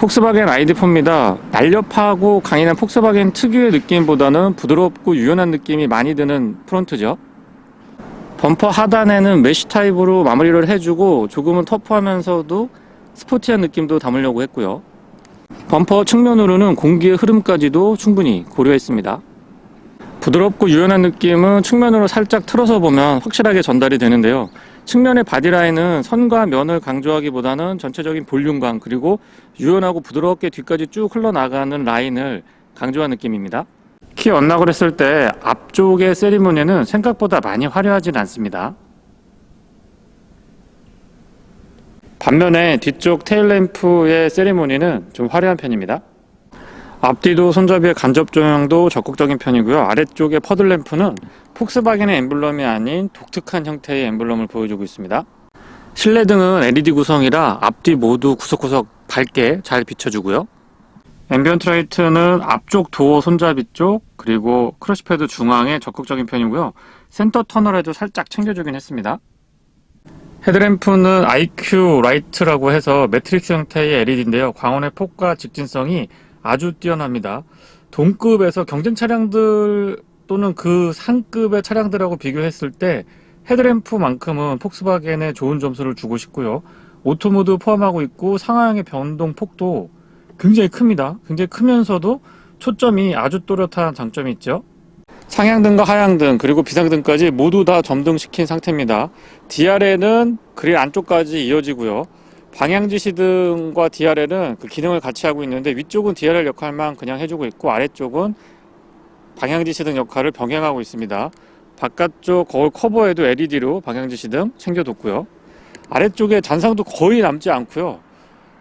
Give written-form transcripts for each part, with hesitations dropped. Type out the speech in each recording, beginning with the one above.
폭스바겐 ID4입니다. 날렵하고 강인한 폭스바겐 특유의 느낌보다는 부드럽고 유연한 느낌이 많이 드는 프론트죠. 범퍼 하단에는 메쉬 타입으로 마무리를 해주고 조금은 터프하면서도 스포티한 느낌도 담으려고 했고요. 범퍼 측면으로는 공기의 흐름까지도 충분히 고려했습니다. 부드럽고 유연한 느낌은 측면으로 살짝 틀어서 보면 확실하게 전달이 되는데요. 측면의 바디라인은 선과 면을 강조하기보다는 전체적인 볼륨감 그리고 유연하고 부드럽게 뒤까지 쭉 흘러나가는 라인을 강조한 느낌입니다. 키 언락을 했을 때 앞쪽의 세리머니는 생각보다 많이 화려하진 않습니다. 반면에 뒤쪽 테일램프의 세리머니는 좀 화려한 편입니다. 앞뒤도 손잡이의 간접 조형도 적극적인 편이고요. 아래쪽의 퍼들램프는 폭스바겐의 엠블럼이 아닌 독특한 형태의 엠블럼을 보여주고 있습니다. 실내등은 LED 구성이라 앞뒤 모두 구석구석 밝게 잘 비춰주고요. 앰비언트 라이트는 앞쪽 도어 손잡이 쪽 그리고 크러쉬패드 중앙에 적극적인 편이고요. 센터 터널에도 살짝 챙겨주긴 했습니다. 헤드램프는 IQ 라이트라고 해서 매트릭스 형태의 LED인데요. 광원의 폭과 직진성이 아주 뛰어납니다. 동급에서 경쟁 차량들 또는 그 상급의 차량들하고 비교했을 때 헤드램프만큼은 폭스바겐에 좋은 점수를 주고 싶고요. 오토모드 포함하고 있고 상하향의 변동 폭도 굉장히 큽니다. 굉장히 크면서도 초점이 아주 또렷한 장점이 있죠. 상향등과 하향등 그리고 비상등까지 모두 다 점등시킨 상태입니다. DRL은 그릴 안쪽까지 이어지고요. 방향지시등과 DRL은 그 기능을 같이 하고 있는데 위쪽은 DRL 역할만 그냥 해주고 있고 아래쪽은 방향지시등 역할을 병행하고 있습니다. 바깥쪽 거울 커버에도 LED로 방향지시등 챙겨뒀고요. 아래쪽에 잔상도 거의 남지 않고요.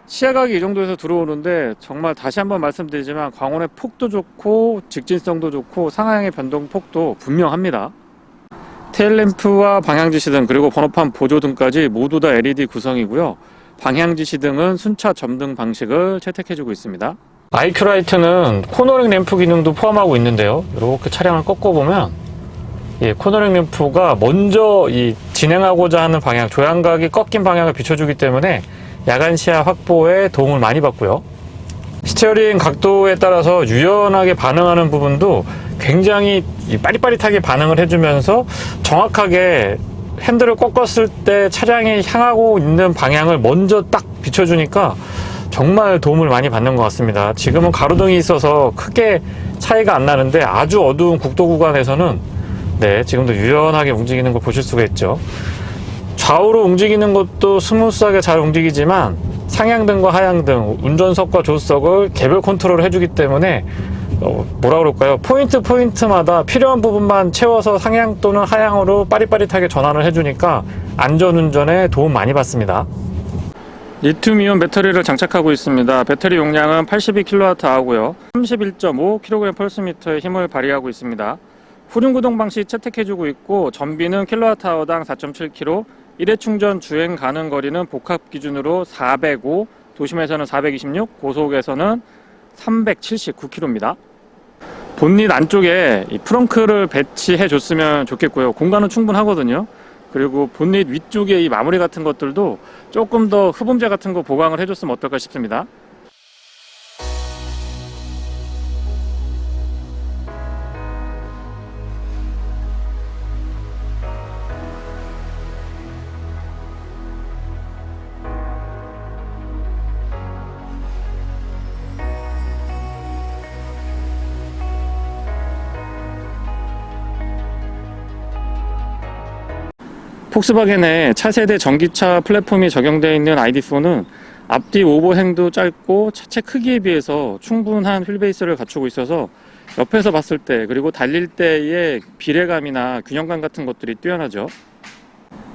시야각이 이 정도에서 들어오는데 정말 다시 한번 말씀드리지만 광원의 폭도 좋고 직진성도 좋고 상하향의 변동 폭도 분명합니다. 테일램프와 방향지시등 그리고 번호판 보조등까지 모두 다 LED 구성이고요. 방향지시등은 순차 점등 방식을 채택해주고 있습니다. IQ 라이트는 코너링 램프 기능도 포함하고 있는데요. 이렇게 차량을 꺾어보면 코너링 램프가 먼저 진행하고자 하는 방향, 조향각이 꺾인 방향을 비춰주기 때문에 야간 시야 확보에 도움을 많이 받고요. 스티어링 각도에 따라서 유연하게 반응하는 부분도 굉장히 빠릿빠릿하게 반응을 해주면서 정확하게 핸들을 꺾었을 때 차량이 향하고 있는 방향을 먼저 딱 비춰주니까 정말 도움을 많이 받는 것 같습니다. 지금은 가로등이 있어서 크게 차이가 안 나는데 아주 어두운 국도 구간에서는 지금도 유연하게 움직이는 걸 보실 수가 있죠. 좌우로 움직이는 것도 스무스하게 잘 움직이지만 상향등과 하향등, 운전석과 조수석을 개별 컨트롤을 해주기 때문에 뭐라 그럴까요? 포인트마다 필요한 부분만 채워서 상향 또는 하향으로 빠릿빠릿하게 전환을 해주니까 안전운전에 도움 많이 받습니다. 리튬이온 배터리를 장착하고 있습니다. 배터리 용량은 82kWh고요. 31.5kg/m의 힘을 발휘하고 있습니다. 후륜구동 방식 채택해주고 있고 전비는 kWh당 4.7kg, 1회 충전 주행 가능 거리는 복합 기준으로 405, 도심에서는 426, 고속에서는 379km입니다. 본닛 안쪽에 이 프렁크를 배치해 줬으면 좋겠고요. 공간은 충분하거든요. 그리고 본닛 위쪽에 이 마무리 같은 것들도 조금 더 흡음재 같은 거 보강을 해줬으면 어떨까 싶습니다. 폭스바겐의 차세대 전기차 플랫폼이 적용되어 있는 ID4는 앞뒤 오버행도 짧고 차체 크기에 비해서 충분한 휠베이스를 갖추고 있어서 옆에서 봤을 때 그리고 달릴 때의 비례감이나 균형감 같은 것들이 뛰어나죠.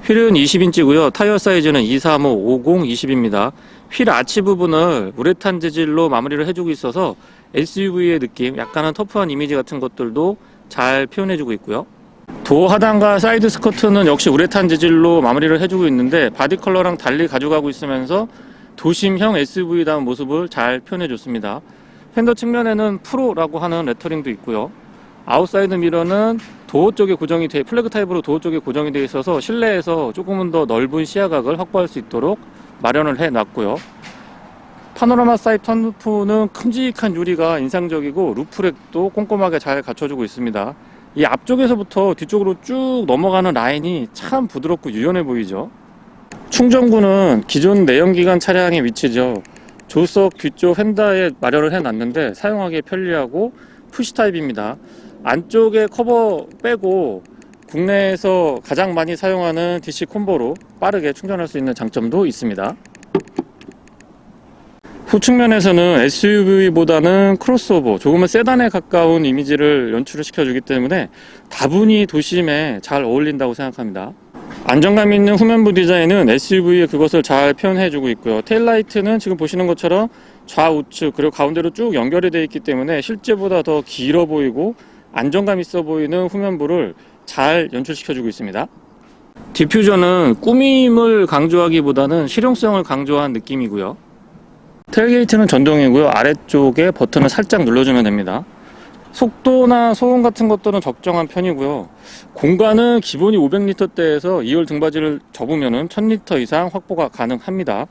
휠은 20인치고요. 타이어 사이즈는 235, 50, 20입니다. 휠 아치 부분을 우레탄 재질로 마무리를 해주고 있어서 SUV의 느낌, 약간은 터프한 이미지 같은 것들도 잘 표현해주고 있고요. 도어 하단과 사이드 스커트는 역시 우레탄 재질로 마무리를 해주고 있는데 바디 컬러랑 달리 가져가고 있으면서 도심형 SUV다운 모습을 잘 표현해줬습니다. 팬더 측면에는 프로라고 하는 레터링도 있고요. 아웃사이드 미러는 도어 쪽에 고정이 돼, 플래그 타입으로 도어 쪽에 고정이 되어 있어서 실내에서 조금은 더 넓은 시야각을 확보할 수 있도록 마련을 해 놨고요. 파노라마 사이드 턴루프는 큼직한 유리가 인상적이고 루프렉도 꼼꼼하게 잘 갖춰주고 있습니다. 이 앞쪽에서부터 뒤쪽으로 쭉 넘어가는 라인이 참 부드럽고 유연해 보이죠. 충전구는 기존 내연기관 차량의 위치죠. 조수석 뒤쪽 휀다에 마련을 해놨는데 사용하기 편리하고 푸시 타입입니다. 안쪽에 커버 빼고 국내에서 가장 많이 사용하는 DC 콤보로 빠르게 충전할 수 있는 장점도 있습니다. 후측면에서는 SUV보다는 크로스오버, 조금은 세단에 가까운 이미지를 연출을 시켜주기 때문에 다분히 도심에 잘 어울린다고 생각합니다. 안정감 있는 후면부 디자인은 SUV의 그것을 잘 표현해주고 있고요. 테일라이트는 지금 보시는 것처럼 좌우측 그리고 가운데로 쭉 연결이 되어 있기 때문에 실제보다 더 길어 보이고 안정감 있어 보이는 후면부를 잘 연출시켜주고 있습니다. 디퓨저는 꾸밈을 강조하기보다는 실용성을 강조한 느낌이고요. 테일게이트는 전동이고요. 아래쪽에 버튼을 살짝 눌러주면 됩니다. 속도나 소음 같은 것들은 적정한 편이고요. 공간은 기본이 500리터대에서 2열 등받이를 접으면 1000리터 이상 확보가 가능합니다.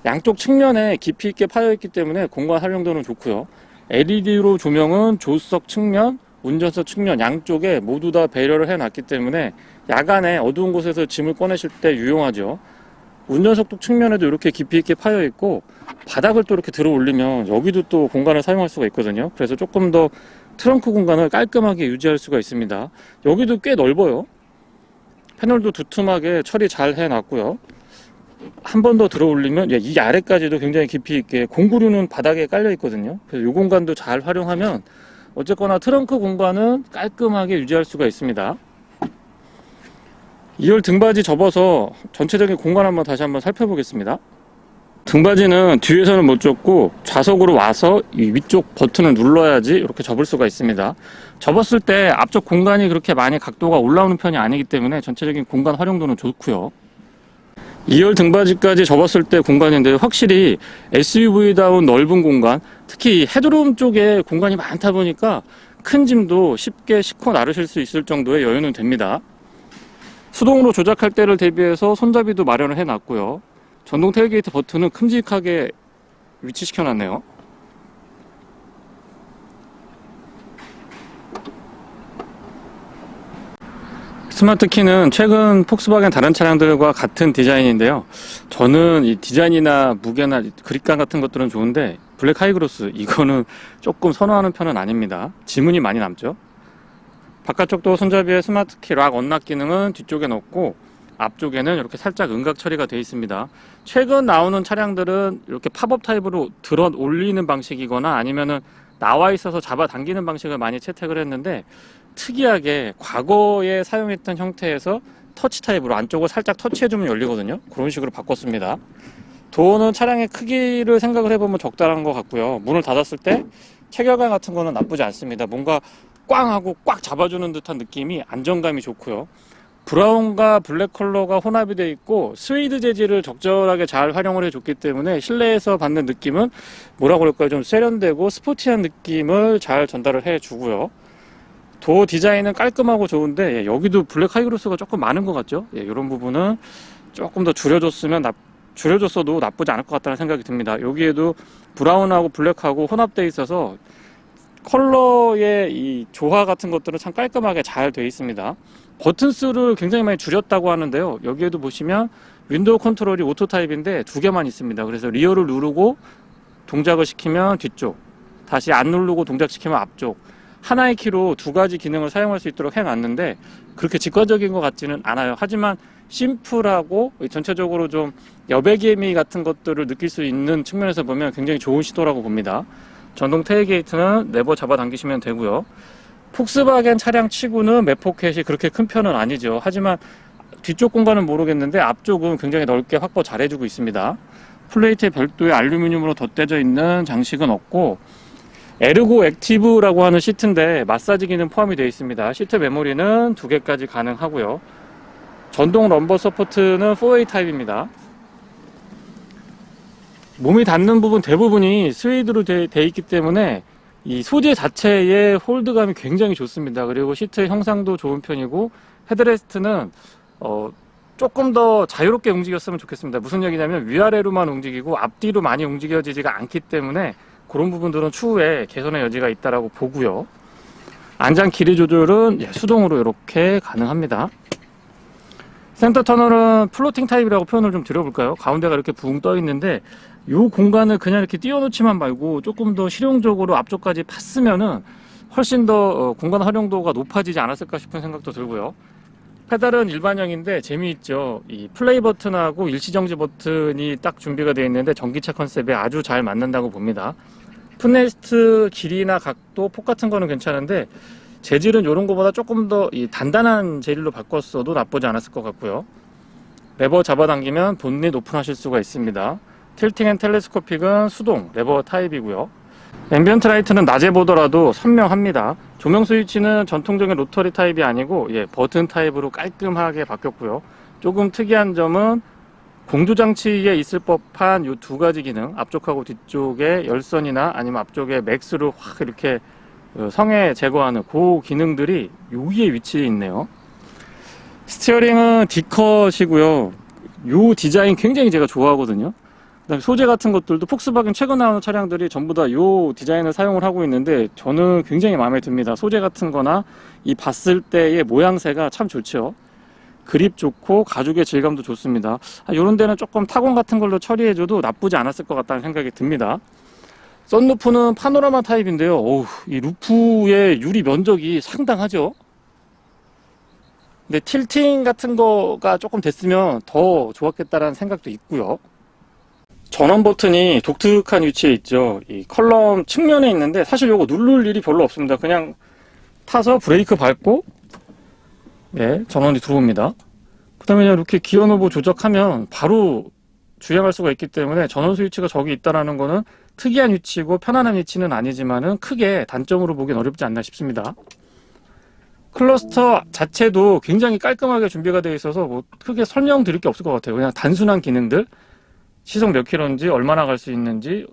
양쪽 측면에 깊이 있게 파여있기 때문에 공간 활용도는 좋고요. LED로 조명은 조수석 측면, 운전석 측면 양쪽에 모두 다 배려를 해놨기 때문에 야간에 어두운 곳에서 짐을 꺼내실 때 유용하죠. 운전석 측면에도 이렇게 깊이 있게 파여 있고 바닥을 또 이렇게 들어 올리면 여기도 또 공간을 사용할 수가 있거든요. 그래서 조금 더 트렁크 공간을 깔끔하게 유지할 수가 있습니다. 여기도 꽤 넓어요. 패널도 두툼하게 처리 잘 해놨고요. 한 번 더 들어 올리면 이 아래까지도 굉장히 깊이 있게 공구류는 바닥에 깔려 있거든요. 그래서 이 공간도 잘 활용하면 어쨌거나 트렁크 공간은 깔끔하게 유지할 수가 있습니다. 2열 등받이 접어서 전체적인 공간 다시 한번 살펴보겠습니다. 등받이는 뒤에서는 못 접고 좌석으로 와서 이 위쪽 버튼을 눌러야지 이렇게 접을 수가 있습니다. 접었을 때 앞쪽 공간이 그렇게 많이 각도가 올라오는 편이 아니기 때문에 전체적인 공간 활용도는 좋고요. 2열 등받이까지 접었을 때 공간인데 확실히 SUV다운 넓은 공간, 특히 헤드룸 쪽에 공간이 많다 보니까 큰 짐도 쉽게 싣고 나르실 수 있을 정도의 여유는 됩니다. 수동으로 조작할 때를 대비해서 손잡이도 마련을 해놨고요. 전동 테일게이트 버튼은 큼직하게 위치시켜놨네요. 스마트 키는 최근 폭스바겐 다른 차량들과 같은 디자인인데요. 저는 이 디자인이나 무게나 그립감 같은 것들은 좋은데 블랙 하이그로스 이거는 조금 선호하는 편은 아닙니다. 지문이 많이 남죠. 바깥쪽도 손잡이에 스마트키 락 언락 기능은 뒤쪽에 넣고 앞쪽에는 이렇게 살짝 음각 처리가 되어 있습니다. 최근 나오는 차량들은 이렇게 팝업 타입으로 들어 올리는 방식이거나 아니면은 나와 있어서 잡아당기는 방식을 많이 채택을 했는데 특이하게 과거에 사용했던 형태에서 터치 타입으로 안쪽을 살짝 터치해주면 열리거든요. 그런 식으로 바꿨습니다. 도어는 차량의 크기를 생각을 해보면 적당한 것 같고요. 문을 닫았을 때 체결감 같은 거는 나쁘지 않습니다. 뭔가 꽝 하고 꽉 잡아주는 듯한 느낌이 안정감이 좋고요. 브라운과 블랙 컬러가 혼합이 되어 있고 스웨이드 재질을 적절하게 잘 활용을 해줬기 때문에 실내에서 받는 느낌은 뭐라고 그럴까요? 좀 세련되고 스포티한 느낌을 잘 전달을 해주고요. 도어 디자인은 깔끔하고 좋은데 여기도 블랙 하이그로스가 조금 많은 것 같죠? 이런 부분은 조금 더 줄여줬어도 나쁘지 않을 것 같다는 생각이 듭니다. 여기에도 브라운하고 블랙하고 혼합되어 있어서 컬러의 이 조화 같은 것들은 참 깔끔하게 잘 되어 있습니다. 버튼 수를 굉장히 많이 줄였다고 하는데요. 여기에도 보시면 윈도우 컨트롤이 오토 타입인데 2개만 있습니다. 그래서 리어를 누르고 동작을 시키면 뒤쪽, 다시 안 누르고 동작시키면 앞쪽, 하나의 키로 2가지 기능을 사용할 수 있도록 해놨는데 그렇게 직관적인 것 같지는 않아요. 하지만 심플하고 전체적으로 좀 여백의미 같은 것들을 느낄 수 있는 측면에서 보면 굉장히 좋은 시도라고 봅니다. 전동 테일게이트는 레버 잡아당기시면 되고요. 폭스바겐 차량 치고는 매포켓이 그렇게 큰 편은 아니죠. 하지만 뒤쪽 공간은 모르겠는데 앞쪽은 굉장히 넓게 확보 잘 해주고 있습니다. 플레이트에 별도의 알루미늄으로 덧대져 있는 장식은 없고 에르고 액티브라고 하는 시트인데 마사지 기능 포함이 되어 있습니다. 시트 메모리는 2개까지 가능하고요. 전동 럼버 서포트는 4A 타입입니다. 몸이 닿는 부분 대부분이 스웨이드로 되어 있기 때문에 이 소재 자체의 홀드감이 굉장히 좋습니다. 그리고 시트 형상도 좋은 편이고 헤드레스트는 조금 더 자유롭게 움직였으면 좋겠습니다. 무슨 얘기냐면 위아래로만 움직이고 앞뒤로 많이 움직여지지가 않기 때문에 그런 부분들은 추후에 개선의 여지가 있다라고 보고요. 안장 길이 조절은 수동으로 이렇게 가능합니다. 센터 터널은 플로팅 타입이라고 표현을 좀 드려볼까요? 가운데가 이렇게 붕 떠 있는데 이 공간을 그냥 이렇게 띄워놓지만 말고 조금 더 실용적으로 앞쪽까지 팠으면은 훨씬 더 공간 활용도가 높아지지 않았을까 싶은 생각도 들고요. 페달은 일반형인데 재미있죠. 이 플레이 버튼하고 일시정지 버튼이 딱 준비가 되어 있는데 전기차 컨셉에 아주 잘 맞는다고 봅니다. 풋레스트 길이나 각도, 폭 같은 거는 괜찮은데 재질은 이런 거보다 조금 더 단단한 재질로 바꿨어도 나쁘지 않았을 것 같고요. 레버 잡아당기면 본닛 오픈하실 수가 있습니다. 틸팅 앤 텔레스코픽은 수동 레버 타입이고요. 앰비언트 라이트는 낮에 보더라도 선명합니다. 조명 스위치는 전통적인 로터리 타입이 아니고 버튼 타입으로 깔끔하게 바뀌었고요. 조금 특이한 점은 공조장치에 있을 법한 이 두 가지 기능, 앞쪽하고 뒤쪽에 열선이나 아니면 앞쪽에 맥스로 확 이렇게 성에 제거하는 그 기능들이 여기에 위치해 있네요. 스티어링은 D컷이고요. 이 디자인 굉장히 제가 좋아하거든요. 그다음에 소재 같은 것들도 폭스바겐 최근 나오는 차량들이 전부 다 이 디자인을 사용을 하고 있는데 저는 굉장히 마음에 듭니다. 소재 같은 거나 이 봤을 때의 모양새가 참 좋죠. 그립 좋고 가죽의 질감도 좋습니다. 이런 데는 조금 타공 같은 걸로 처리해줘도 나쁘지 않았을 것 같다는 생각이 듭니다. 썬루프는 파노라마 타입인데요. 이 루프의 유리 면적이 상당하죠. 근데 틸팅 같은 거가 조금 됐으면 더 좋았겠다라는 생각도 있고요. 전원 버튼이 독특한 위치에 있죠. 이 컬럼 측면에 있는데 사실 이거 누를 일이 별로 없습니다. 그냥 타서 브레이크 밟고 전원이 들어옵니다. 그 다음에 이렇게 기어 노브 조작하면 바로 주행할 수가 있기 때문에 전원 스위치가 저기 있다는 거는 특이한 위치고 편안한 위치는 아니지만은 크게 단점으로 보기엔 어렵지 않나 싶습니다. 클러스터 자체도 굉장히 깔끔하게 준비가 되어 있어서 뭐 크게 설명드릴 게 없을 것 같아요. 그냥 단순한 기능들, 시속 몇 킬로인지, 얼마나 갈 수 있는지,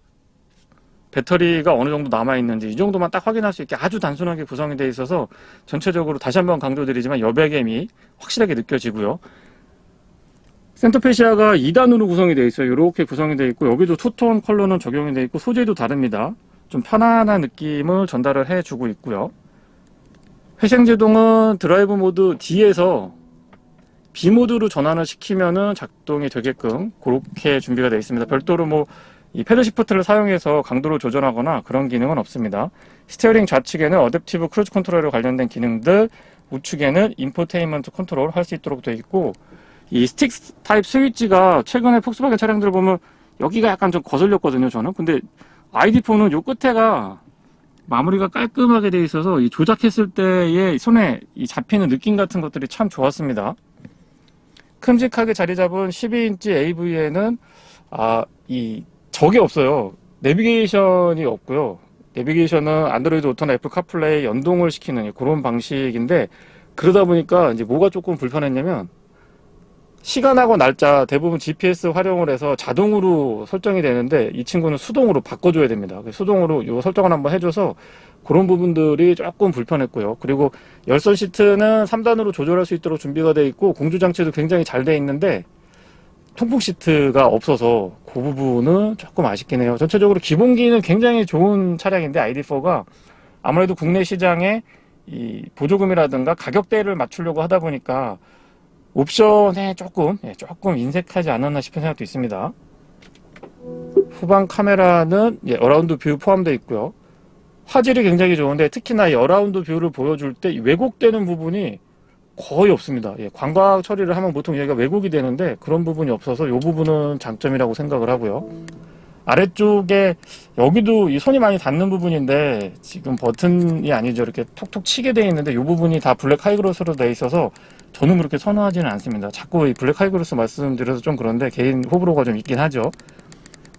배터리가 어느 정도 남아있는지 이 정도만 딱 확인할 수 있게 아주 단순하게 구성이 되어 있어서 전체적으로 다시 한번 강조드리지만 여백감이 확실하게 느껴지고요. 센터페시아가 2단으로 구성이 되어 있어요. 이렇게 구성이 되어 있고 여기도 투톤 컬러는 적용이 되어 있고 소재도 다릅니다. 좀 편안한 느낌을 전달을 해주고 있고요. 회생제동은 드라이브 모드 D에서 B 모드로 전환을 시키면은 작동이 되게끔 그렇게 준비가 되어 있습니다. 별도로 뭐 이 패드 시프트를 사용해서 강도를 조절하거나 그런 기능은 없습니다. 스티어링 좌측에는 어댑티브 크루즈 컨트롤에 관련된 기능들, 우측에는 인포테인먼트 컨트롤 할 수 있도록 되어 있고 이 스틱 타입 스위치가 최근에 폭스바겐 차량들 보면 여기가 약간 좀 거슬렸거든요, 저는. 근데 ID4는 요 끝에가 마무리가 깔끔하게 되어 있어서 이 조작했을 때의 손에 이 잡히는 느낌 같은 것들이 참 좋았습니다. 큼직하게 자리 잡은 12인치 AV에는 저게 없어요. 내비게이션이 없고요. 내비게이션은 안드로이드 오토나 애플 카플레이 연동을 시키는 그런 방식인데 그러다 보니까 이제 뭐가 조금 불편했냐면 시간하고 날짜 대부분 GPS 활용을 해서 자동으로 설정이 되는데 이 친구는 수동으로 바꿔줘야 됩니다. 수동으로 이 설정을 한번 해줘서 그런 부분들이 조금 불편했고요. 그리고 열선 시트는 3단으로 조절할 수 있도록 준비가 되어 있고 공조장치도 굉장히 잘 되어 있는데 통풍 시트가 없어서 그 부분은 조금 아쉽긴 해요. 전체적으로 기본기는 굉장히 좋은 차량인데 ID4가 아무래도 국내 시장에 이 보조금이라든가 가격대를 맞추려고 하다 보니까 옵션에 조금 인색하지 않았나 싶은 생각도 있습니다. 후방 카메라는 어라운드 뷰 포함되어 있고요. 화질이 굉장히 좋은데 특히나 이 어라운드 뷰를 보여줄 때 왜곡되는 부분이 거의 없습니다. 광각 처리를 하면 보통 얘가 왜곡이 되는데 그런 부분이 없어서 이 부분은 장점이라고 생각을 하고요. 아래쪽에 여기도 이 손이 많이 닿는 부분인데 지금 버튼이 아니죠. 이렇게 톡톡 치게 되어 있는데 이 부분이 다 블랙 하이그로스로 되어 있어서 저는 그렇게 선호하지는 않습니다. 자꾸 이 블랙 하이그로스 말씀드려서 좀 그런데 개인 호불호가 좀 있긴 하죠.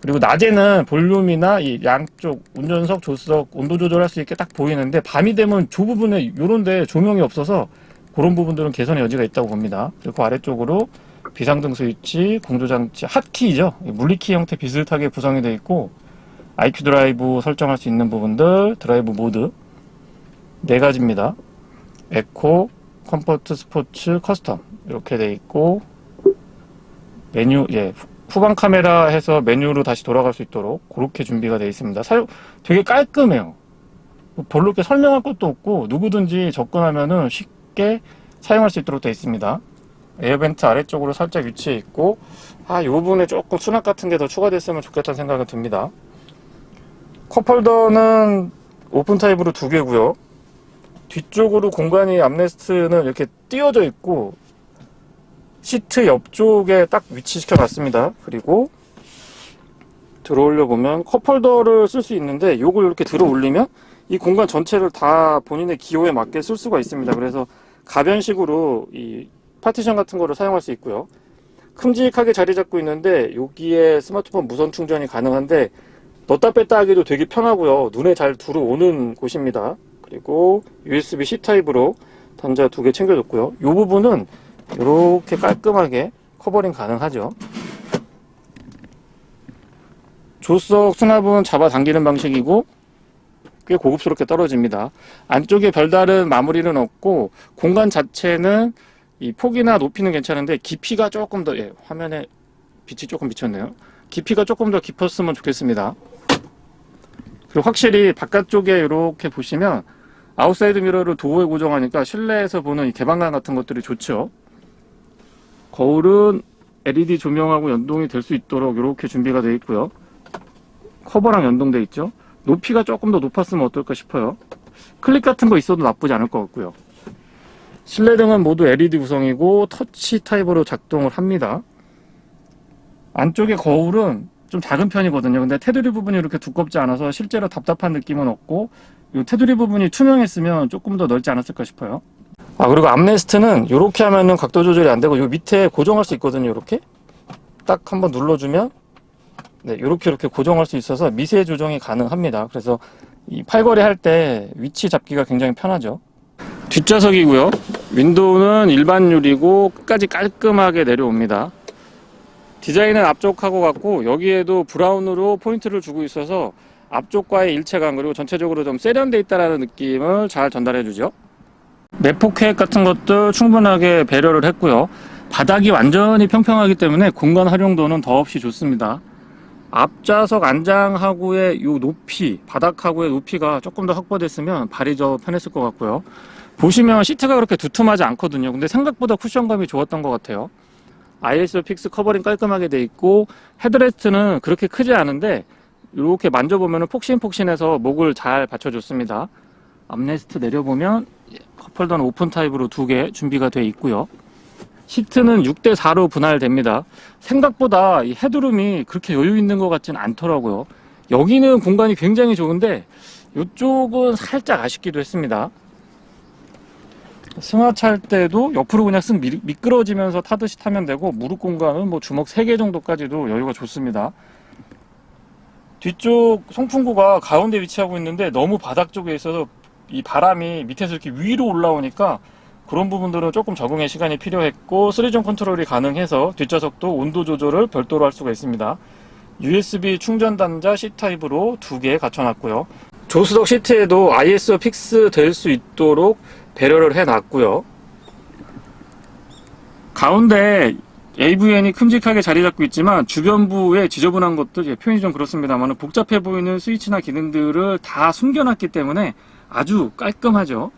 그리고 낮에는 볼륨이나 이 양쪽 운전석, 조수석 온도 조절할 수 있게 딱 보이는데 밤이 되면 저 부분에 요런데 조명이 없어서 그런 부분들은 개선의 여지가 있다고 봅니다. 그리고 그 아래쪽으로 비상등 스위치, 공조장치, 핫키죠. 물리키 형태 비슷하게 구성이 되어 있고 IQ 드라이브 설정할 수 있는 부분들, 드라이브 모드 4가지입니다. 에코, 컴포트, 스포츠, 커스텀 이렇게 되어 있고 메뉴, 예, 후방 카메라 해서 메뉴로 다시 돌아갈 수 있도록 그렇게 준비가 되어 있습니다. 되게 깔끔해요. 별로 이렇게 설명할 것도 없고 누구든지 접근하면은 쉽게 사용할 수 있도록 되어 있습니다. 에어벤트 아래쪽으로 살짝 위치해 있고, 이 부분에 조금 수납 같은 게 더 추가됐으면 좋겠다는 생각이 듭니다. 컵홀더는 오픈 타입으로 2개고요. 뒤쪽으로 공간이 암레스트는 이렇게 띄워져 있고 시트 옆쪽에 딱 위치시켜 놨습니다. 그리고 들어 올려 보면 컵홀더를 쓸 수 있는데 요걸 이렇게 들어 올리면 이 공간 전체를 다 본인의 기호에 맞게 쓸 수가 있습니다. 그래서 가변식으로 이 파티션 같은 거를 사용할 수 있고요. 큼직하게 자리 잡고 있는데 여기에 스마트폰 무선 충전이 가능한데 넣다 뺐다 하기도 되게 편하고요. 눈에 잘 들어오는 곳입니다. 그리고 USB C 타입으로 단자 2개 챙겨줬고요. 이 부분은 이렇게 깔끔하게 커버링 가능하죠. 조석 수납은 잡아당기는 방식이고 꽤 고급스럽게 떨어집니다. 안쪽에 별다른 마무리는 없고 공간 자체는 이 폭이나 높이는 괜찮은데 깊이가 조금 더, 화면에 빛이 조금 비쳤네요. 깊이가 조금 더 깊었으면 좋겠습니다. 그리고 확실히 바깥쪽에 이렇게 보시면 아웃사이드 미러를 도어에 고정하니까 실내에서 보는 이 개방감 같은 것들이 좋죠. 거울은 LED 조명하고 연동이 될 수 있도록 이렇게 준비가 되어 있고요. 커버랑 연동되어 있죠. 높이가 조금 더 높았으면 어떨까 싶어요. 클립 같은 거 있어도 나쁘지 않을 것 같고요. 실내등은 모두 LED 구성이고 터치 타입으로 작동을 합니다. 안쪽에 거울은 좀 작은 편이거든요. 근데 테두리 부분이 이렇게 두껍지 않아서 실제로 답답한 느낌은 없고 이 테두리 부분이 투명했으면 조금 더 넓지 않았을까 싶어요. 그리고 암레스트는 이렇게 하면은 각도 조절이 안 되고 이 밑에 고정할 수 있거든요. 이렇게 딱 한번 눌러주면 이렇게 고정할 수 있어서 미세 조정이 가능합니다. 그래서 이 팔걸이 할 때 위치 잡기가 굉장히 편하죠. 뒷좌석이고요. 윈도우는 일반 유리고 끝까지 깔끔하게 내려옵니다. 디자인은 앞쪽하고 같고 여기에도 브라운으로 포인트를 주고 있어서 앞쪽과의 일체감 그리고 전체적으로 좀 세련돼 있다는 느낌을 잘 전달해 주죠. 내포켓 같은 것들 충분하게 배려를 했고요. 바닥이 완전히 평평하기 때문에 공간 활용도는 더없이 좋습니다. 앞좌석 안장하고의 요 높이, 바닥하고의 높이가 조금 더 확보됐으면 발이 더 편했을 것 같고요. 보시면 시트가 그렇게 두툼하지 않거든요. 근데 생각보다 쿠션감이 좋았던 것 같아요. ISO 픽스 커버링 깔끔하게 돼 있고 헤드레스트는 그렇게 크지 않은데 이렇게 만져보면 폭신폭신해서 목을 잘 받쳐줬습니다. 암레스트 내려보면 컵홀더는 오픈 타입으로 2개 준비가 되어 있고요. 시트는 6대4로 분할됩니다. 생각보다 이 헤드룸이 그렇게 여유 있는 것 같지는 않더라고요. 여기는 공간이 굉장히 좋은데 이쪽은 살짝 아쉽기도 했습니다. 승하차할 때도 옆으로 그냥 쓱 미끄러지면서 타듯이 타면 되고 무릎 공간은 뭐 주먹 3개 정도까지도 여유가 좋습니다. 뒤쪽 송풍구가 가운데 위치하고 있는데 너무 바닥 쪽에 있어서 이 바람이 밑에서 이렇게 위로 올라오니까 그런 부분들은 조금 적응의 시간이 필요했고 3존 컨트롤이 가능해서 뒷좌석도 온도 조절을 별도로 할 수가 있습니다. USB 충전 단자 C타입으로 2개 갖춰놨고요. 조수석 시트에도 ISO 픽스 될 수 있도록 배려를 해놨고요. 가운데 AVN이 큼직하게 자리 잡고 있지만 주변부에 지저분한 것들, 표현이 좀 그렇습니다만 복잡해 보이는 스위치나 기능들을 다 숨겨놨기 때문에 아주 깔끔하죠.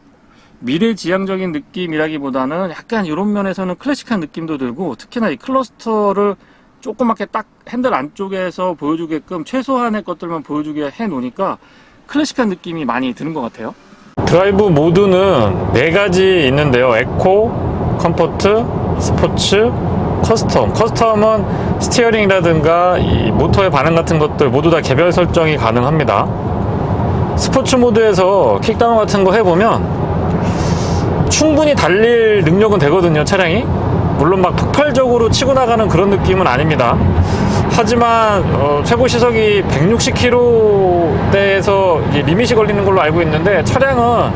미래지향적인 느낌이라기보다는 약간 이런 면에서는 클래식한 느낌도 들고 특히나 이 클러스터를 조그맣게 딱 핸들 안쪽에서 보여주게끔 최소한의 것들만 보여주게 해놓으니까 클래식한 느낌이 많이 드는 것 같아요. 드라이브 모드는 4가지 있는데요. 에코, 컴포트, 스포츠, 커스텀. 커스텀은 스티어링이라든가 이 모터의 반응 같은 것들 모두 다 개별 설정이 가능합니다. 스포츠 모드에서 킥다운 같은 거 해보면 충분히 달릴 능력은 되거든요, 차량이. 물론 막 폭발적으로 치고 나가는 그런 느낌은 아닙니다. 하지만 최고 시속이 160km대에서 리밋이 걸리는 걸로 알고 있는데 차량은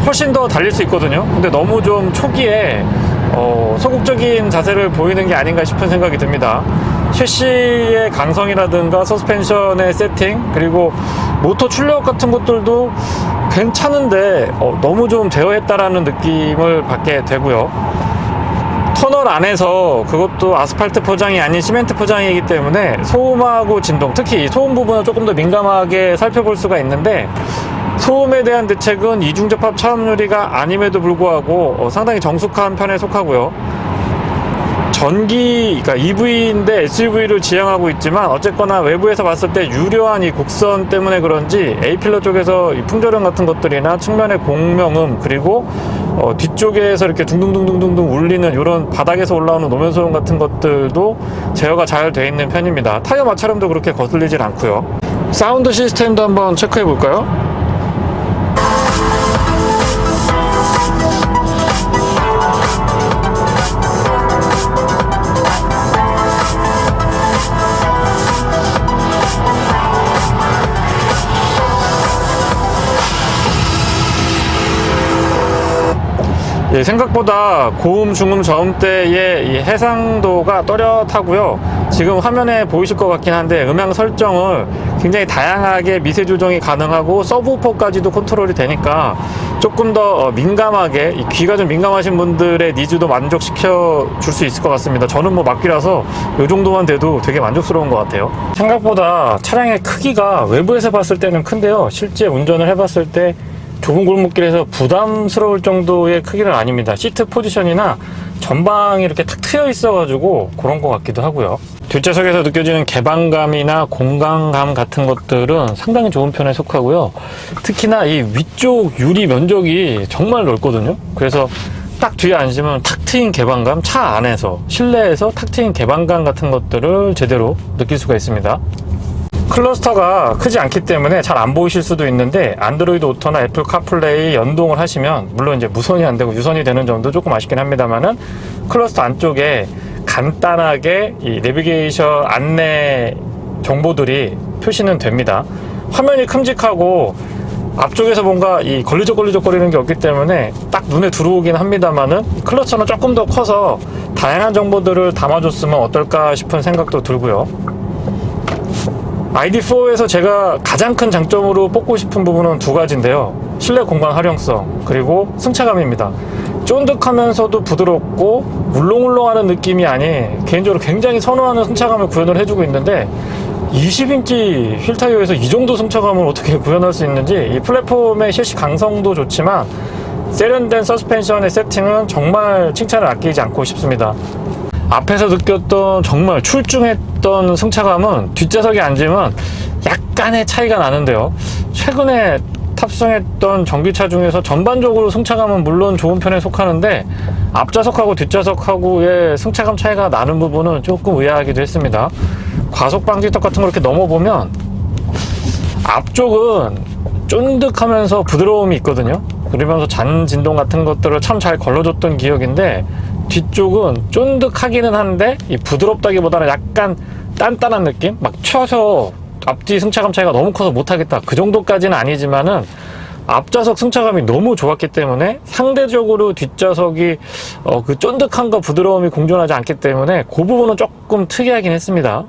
훨씬 더 달릴 수 있거든요. 근데 너무 좀 초기에 소극적인 자세를 보이는 게 아닌가 싶은 생각이 듭니다. 셰시의 강성이라든가 서스펜션의 세팅 그리고 모터 출력 같은 것들도 괜찮은데 너무 좀 제어했다라는 느낌을 받게 되고요. 터널 안에서 그것도 아스팔트 포장이 아닌 시멘트 포장이기 때문에 소음하고 진동, 특히 이 소음 부분은 조금 더 민감하게 살펴볼 수가 있는데, 소음에 대한 대책은 이중접합 차음유리가 아님에도 불구하고 상당히 정숙한 편에 속하고요. 그러니까 EV인데 SUV를 지향하고 있지만 어쨌거나 외부에서 봤을 때 유려한 이 곡선 때문에 그런지 A필러 쪽에서 이 풍절음 같은 것들이나 측면의 공명음, 그리고 뒤쪽에서 이렇게 둥둥둥둥둥 울리는 이런 바닥에서 올라오는 노면 소음 같은 것들도 제어가 잘 되어 있는 편입니다. 타이어 마찰음도 그렇게 거슬리질 않고요. 사운드 시스템도 한번 체크해 볼까요? 예, 생각보다 고음, 중음, 저음대의 이 해상도가 또렷하고요. 지금 화면에 보이실 것 같긴 한데 음향 설정을 굉장히 다양하게 미세 조정이 가능하고 서브우퍼까지도 컨트롤이 되니까 조금 더 민감하게, 귀가 좀 민감하신 분들의 니즈도 만족시켜 줄 수 있을 것 같습니다. 저는 뭐 막귀라서 이 정도만 돼도 되게 만족스러운 것 같아요. 생각보다 차량의 크기가 외부에서 봤을 때는 큰데요, 실제 운전을 해봤을 때 좁은 골목길에서 부담스러울 정도의 크기는 아닙니다. 시트 포지션이나 전방이 이렇게 탁 트여 있어가지고 그런 것 같기도 하고요. 뒷좌석에서 느껴지는 개방감이나 공간감 같은 것들은 상당히 좋은 편에 속하고요. 특히나 이 위쪽 유리 면적이 정말 넓거든요. 그래서 딱 뒤에 앉으면 탁 트인 개방감, 차 안에서, 실내에서 탁 트인 개방감 같은 것들을 제대로 느낄 수가 있습니다. 클러스터가 크지 않기 때문에 잘 안 보이실 수도 있는데, 안드로이드 오토나 애플 카플레이 연동을 하시면, 물론 이제 무선이 안 되고 유선이 되는 점도 조금 아쉽긴 합니다만은, 클러스터 안쪽에 간단하게 이 내비게이션 안내 정보들이 표시는 됩니다. 화면이 큼직하고 앞쪽에서 뭔가 이 걸리적거리는 게 없기 때문에 딱 눈에 들어오긴 합니다만은, 클러스터는 조금 더 커서 다양한 정보들을 담아줬으면 어떨까 싶은 생각도 들고요. ID4에서 제가 가장 큰 장점으로 뽑고 싶은 부분은 두 가지인데요. 실내 공간 활용성, 그리고 승차감입니다. 쫀득하면서도 부드럽고 울렁울렁하는 느낌이 아닌, 개인적으로 굉장히 선호하는 승차감을 구현을 해주고 있는데, 20인치 휠 타이어에서 이 정도 승차감을 어떻게 구현할 수 있는지, 이 플랫폼의 실시 강성도 좋지만 세련된 서스펜션의 세팅은 정말 칭찬을 아끼지 않고 싶습니다. 앞에서 느꼈던 정말 출중했던 승차감은 뒷좌석에 앉으면 약간의 차이가 나는데요. 최근에 탑승했던 전기차 중에서 전반적으로 승차감은 물론 좋은 편에 속하는데, 앞좌석하고 뒷좌석하고의 승차감 차이가 나는 부분은 조금 의아하기도 했습니다. 과속 방지턱 같은 거 이렇게 넘어보면 앞쪽은 쫀득하면서 부드러움이 있거든요. 그러면서 잔 진동 같은 것들을 참 잘 걸러줬던 기억인데, 뒤쪽은 쫀득하기는 한데 이 부드럽다기보다는 약간 단단한 느낌? 막 쳐서 앞뒤 승차감 차이가 너무 커서 못하겠다, 그 정도까지는 아니지만은 앞좌석 승차감이 너무 좋았기 때문에 상대적으로 뒷좌석이 그 쫀득함과 부드러움이 공존하지 않기 때문에 그 부분은 조금 특이하긴 했습니다.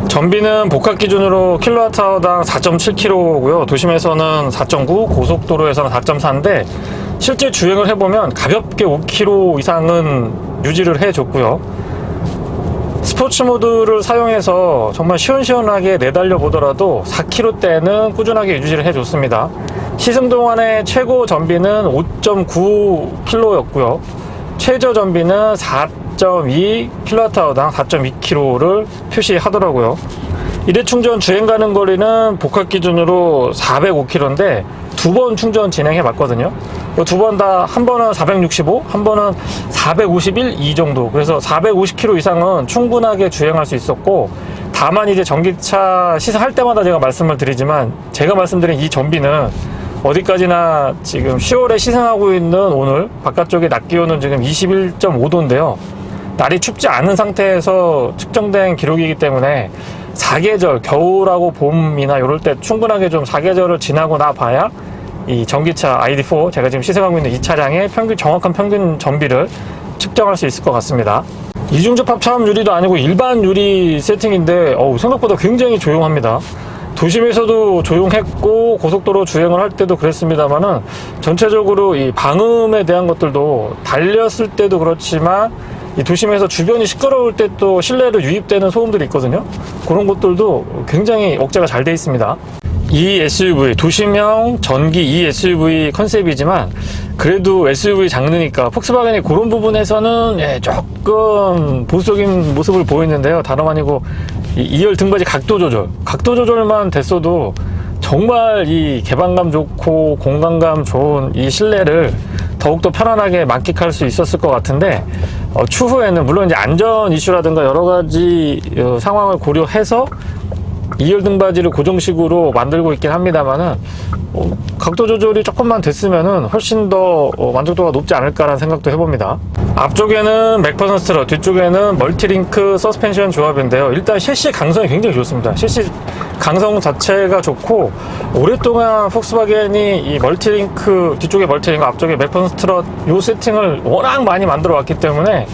전비는 복합 기준으로 킬로와트아워당 4.7km고요. 도심에서는 4.9, 고속도로에서는 4.4인데 실제 주행을 해보면 가볍게 5km 이상은 유지를 해줬고요. 스포츠 모드를 사용해서 정말 시원시원하게 내달려 보더라도 4km대는 꾸준하게 유지를 해줬습니다. 시승 동안의 최고 전비는 5.9km였고요. 최저 전비는 4.2kWh당 4.2km를 표시하더라고요. 일회 충전 주행 가는 거리는 복합 기준으로 405km인데 두 번 충전 진행해 봤거든요. 두 번 다, 한 번은 465, 한 번은 451 이 정도. 그래서 450km 이상은 충분하게 주행할 수 있었고, 다만 이제 전기차 시승할 때마다 제가 말씀을 드리지만, 제가 말씀드린 이 전비는 어디까지나 지금 10월에 시승하고 있는 오늘 바깥쪽에 낮 기온은 지금 21.5도인데요. 날이 춥지 않은 상태에서 측정된 기록이기 때문에 사계절, 겨울하고 봄이나 이럴 때 충분하게 좀 사계절을 지나고 나 봐야 이 전기차 ID4, 제가 지금 시승하고 있는 이 차량의 정확한 평균 전비를 측정할 수 있을 것 같습니다. 이중접합 차음 유리도 아니고 일반 유리 세팅인데 생각보다 굉장히 조용합니다. 도심에서도 조용했고 고속도로 주행을 할 때도 그랬습니다만은 전체적으로 이 방음에 대한 것들도 달렸을 때도 그렇지만 이 도심에서 주변이 시끄러울 때 또 실내로 유입되는 소음들이 있거든요. 그런 것들도 굉장히 억제가 잘 돼 있습니다. 이 SUV, 도심형 전기 이 SUV 컨셉이지만 그래도 SUV 장르니까 폭스바겐이 그런 부분에서는 조금 보수적인 모습을 보이는데요. 다름 아니고 이 2열 등받이 각도 조절만 됐어도 정말 이 개방감 좋고 공간감 좋은 이 실내를 더욱더 편안하게 만끽할 수 있었을 것 같은데, 추후에는 물론 이제 안전 이슈라든가 여러 가지 상황을 고려해서 2열 등받이를 고정식으로 만들고 있긴 합니다만은, 각도 조절이 조금만 됐으면은 훨씬 더 만족도가 높지 않을까라는 생각도 해봅니다. 앞쪽에는 맥퍼슨 스트럿, 뒤쪽에는 멀티링크 서스펜션 조합인데요. 일단 셰시 강성이 굉장히 좋습니다. 셰시 강성 자체가 좋고, 오랫동안 폭스바겐이 이 멀티링크, 뒤쪽에 멀티링크, 앞쪽에 맥퍼슨 스트럿 요 세팅을 워낙 많이 만들어 왔기 때문에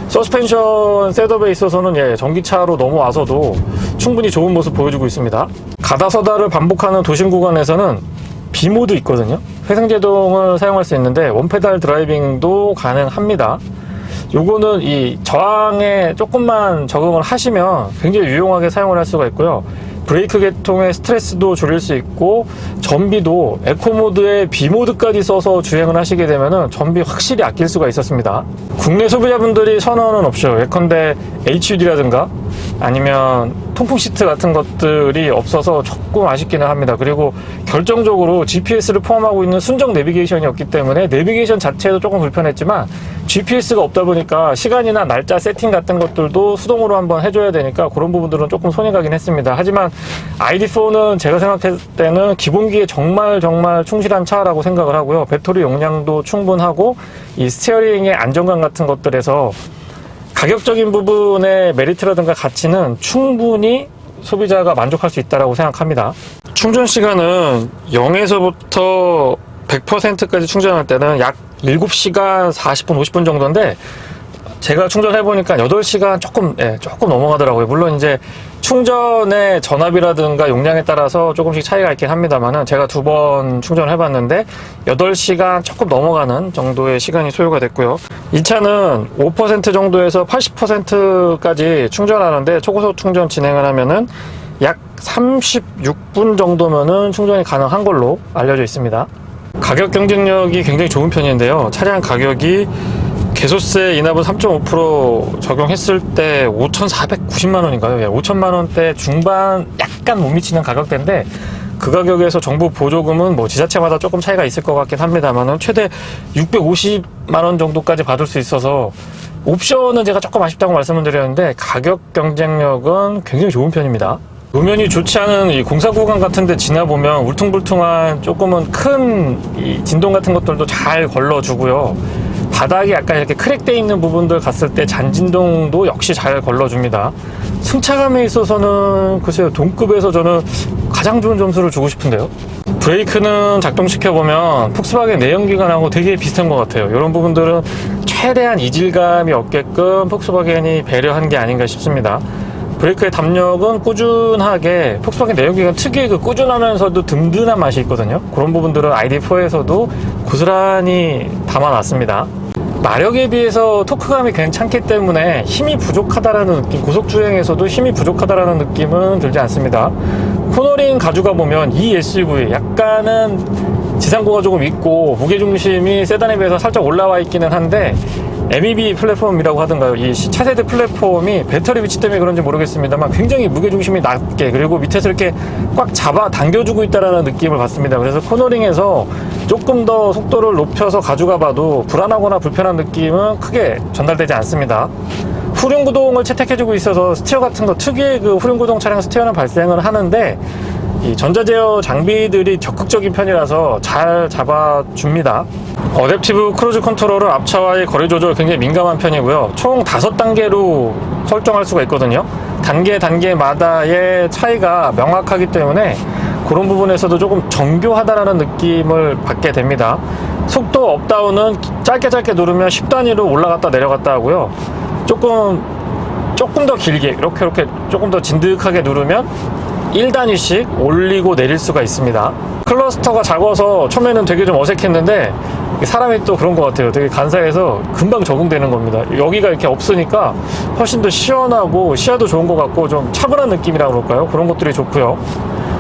서스펜션 셋업에 있어서는 전기차로 넘어와서도 충분히 좋은 모습 보여주고 있습니다. 가다서다를 반복하는 도심 구간에서는 B모드 있거든요. 회생제동을 사용할 수 있는데 원페달 드라이빙도 가능합니다. 요거는 이 저항에 조금만 적응을 하시면 굉장히 유용하게 사용을 할 수가 있고요. 브레이크 계통의 스트레스도 줄일 수 있고, 전비도 에코모드에 B모드까지 써서 주행을 하시게 되면은 전비 확실히 아낄 수가 있었습니다. 국내 소비자분들이 선호하는 옵션, 예컨대 HUD라든가 아니면 통풍 시트 같은 것들이 없어서 조금 아쉽기는 합니다. 그리고 결정적으로 GPS를 포함하고 있는 순정 내비게이션이 없기 때문에 내비게이션 자체도 조금 불편했지만, GPS가 없다 보니까 시간이나 날짜 세팅 같은 것들도 수동으로 한번 해줘야 되니까 그런 부분들은 조금 손이 가긴 했습니다. 하지만 ID4는 제가 생각할 때는 기본기에 정말 충실한 차라고 생각을 하고요. 배터리 용량도 충분하고 이 스티어링의 안정감 같은 것들에서 가격적인 부분의 메리트라든가 가치는 충분히 소비자가 만족할 수 있다고 생각합니다. 충전 시간은 0에서부터 100%까지 충전할 때는 약 7시간 40분, 50분 정도인데, 제가 충전해보니까 8시간 조금 넘어가더라고요. 물론 이제 충전의 전압이라든가 용량에 따라서 조금씩 차이가 있긴 합니다만은, 제가 2번 충전을 해봤는데 8시간 조금 넘어가는 정도의 시간이 소요가 됐고요. 이 차는 5% 정도에서 80%까지 충전하는데, 초고속 충전 진행을 하면은 약 36분 정도면은 충전이 가능한 걸로 알려져 있습니다. 가격 경쟁력이 굉장히 좋은 편인데요. 차량 가격이 개소세 인하분 3.5% 적용했을 때 5,490만 원인가요? 5천만 원대 중반 약간 못 미치는 가격대인데, 그 가격에서 정부 보조금은 뭐 지자체마다 조금 차이가 있을 것 같긴 합니다만은 최대 650만 원 정도까지 받을 수 있어서, 옵션은 제가 조금 아쉽다고 말씀을 드렸는데 가격 경쟁력은 굉장히 좋은 편입니다. 노면이 좋지 않은 이 공사 구간 같은 데 지나보면 울퉁불퉁한 조금은 큰 이 진동 같은 것들도 잘 걸러주고요. 바닥이 약간 이렇게 크랙되어 있는 부분들 갔을 때 잔진동도 역시 잘 걸러줍니다. 승차감에 있어서는 글쎄요, 동급에서 저는 가장 좋은 점수를 주고 싶은데요. 브레이크는 작동시켜보면 폭스바겐 내연기관하고 되게 비슷한 것 같아요. 이런 부분들은 최대한 이질감이 없게끔 폭스바겐이 배려한 게 아닌가 싶습니다. 브레이크의 담력은 꾸준하게, 폭스바겐 내연기관 특유의 그 꾸준하면서도 든든한 맛이 있거든요. 그런 부분들은 ID4에서도 고스란히 담아놨습니다. 마력에 비해서 토크감이 괜찮기 때문에 힘이 부족하다라는 느낌, 고속주행에서도 힘이 부족하다라는 느낌은 들지 않습니다. 코너링 가져가 보면 이 SUV 약간은 지상고가 조금 있고 무게중심이 세단에 비해서 살짝 올라와 있기는 한데, MEB 플랫폼이라고 하던가요, 이 차세대 플랫폼이 배터리 위치 때문에 그런지 모르겠습니다만 굉장히 무게중심이 낮게, 그리고 밑에서 이렇게 꽉 잡아 당겨주고 있다는 느낌을 받습니다. 그래서 코너링에서 조금 더 속도를 높여서 가져가 봐도 불안하거나 불편한 느낌은 크게 전달되지 않습니다. 후륜구동을 채택해주고 있어서 스티어 같은 거, 특유의 그 후륜구동 차량 스티어는 발생을 하는데, 이 전자제어 장비들이 적극적인 편이라서 잘 잡아줍니다. 어댑티브 크루즈 컨트롤은 앞차와의 거리 조절 굉장히 민감한 편이고요. 총 5단계로 설정할 수가 있거든요. 단계마다의 차이가 명확하기 때문에 그런 부분에서도 조금 정교하다라는 느낌을 받게 됩니다. 속도 업다운은 짧게 누르면 10단위로 올라갔다 내려갔다 하고요. 조금 더 길게 이렇게 조금 더 진득하게 누르면 1단위씩 올리고 내릴 수가 있습니다. 클러스터가 작아서 처음에는 되게 좀 어색했는데 사람이 또 그런 것 같아요. 되게 간사해서 금방 적응되는 겁니다. 여기가 이렇게 없으니까 훨씬 더 시원하고 시야도 좋은 것 같고 좀 차분한 느낌이라 그럴까요? 그런 것들이 좋고요.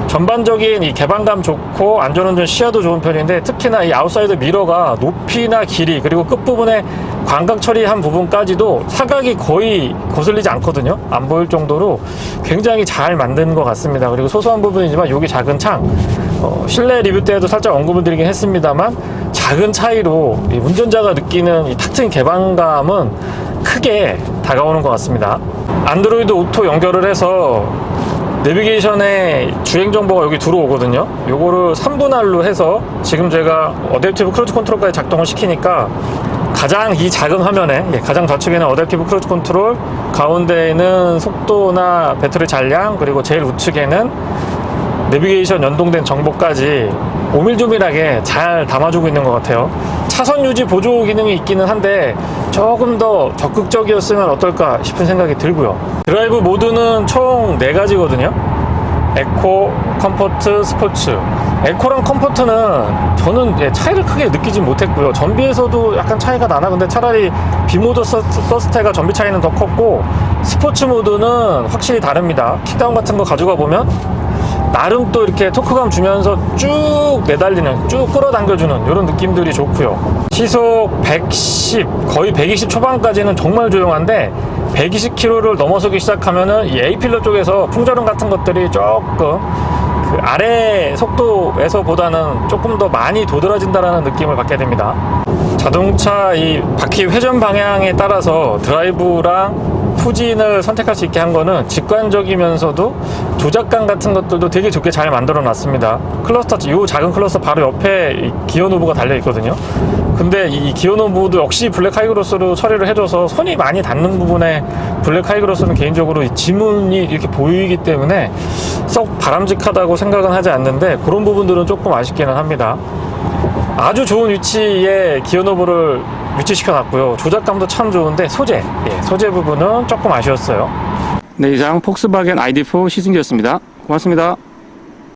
전반적인 이 개방감 좋고 안전운전 시야도 좋은 편인데, 특히나 이 아웃사이드 미러가 높이나 길이 그리고 끝부분에 광각 처리한 부분까지도 사각이 거의 거슬리지 않거든요. 안 보일 정도로 굉장히 잘 만든 것 같습니다. 그리고 소소한 부분이지만 여기 작은 창, 실내 리뷰 때에도 살짝 언급을 드리긴 했습니다만, 작은 차이로 이 운전자가 느끼는 이 탁 트인 개방감은 크게 다가오는 것 같습니다. 안드로이드 오토 연결을 해서 내비게이션에 주행 정보가 여기 들어오거든요. 요거를 3분할로 해서 지금 제가 어댑티브 크루즈 컨트롤까지 작동을 시키니까 가장 이 작은 화면에, 가장 좌측에는 어댑티브 크루즈 컨트롤, 가운데에는 속도나 배터리 잔량, 그리고 제일 우측에는 내비게이션 연동된 정보까지 오밀조밀하게 잘 담아주고 있는 것 같아요. 차선 유지 보조 기능이 있기는 한데 조금 더 적극적이었으면 어떨까 싶은 생각이 들고요. 드라이브 모드는 총 4가지거든요. 에코, 컴포트, 스포츠. 에코랑 컴포트는 저는 차이를 크게 느끼진 못했고요. 전비에서도 약간 차이가 나나? 근데 차라리 비모드 썼을 때가 전비 차이는 더 컸고, 스포츠 모드는 확실히 다릅니다. 킥다운 같은 거 가져가 보면 나름 또 이렇게 토크감 주면서 쭉 내달리는, 쭉 끌어당겨주는 이런 느낌들이 좋고요. 시속 110, 거의 120 초반까지는 정말 조용한데 120km를 넘어서기 시작하면은 이 A필러 쪽에서 풍절음 같은 것들이 조금 그 아래 속도에서보다는 조금 더 많이 도드라진다라는 느낌을 받게 됩니다. 자동차 이 바퀴 회전 방향에 따라서 드라이브랑 후진을 선택할 수 있게 한 거는 직관적이면서도 조작감 같은 것들도 되게 좋게 잘 만들어 놨습니다. 클러스터, 이 작은 클러스터 바로 옆에 기어 노브가 달려 있거든요. 근데 이 기어 노브도 역시 블랙 하이그로스로 처리를 해줘서 손이 많이 닿는 부분에 블랙 하이그로스는 개인적으로 이 지문이 이렇게 보이기 때문에 썩 바람직하다고 생각은 하지 않는데, 그런 부분들은 조금 아쉽기는 합니다. 아주 좋은 위치에 기어 노브를 위치시켜 놨고요. 조작감도 참 좋은데 소재 부분은 조금 아쉬웠어요. 네, 이상 폭스바겐 ID4 시승기였습니다. 고맙습니다.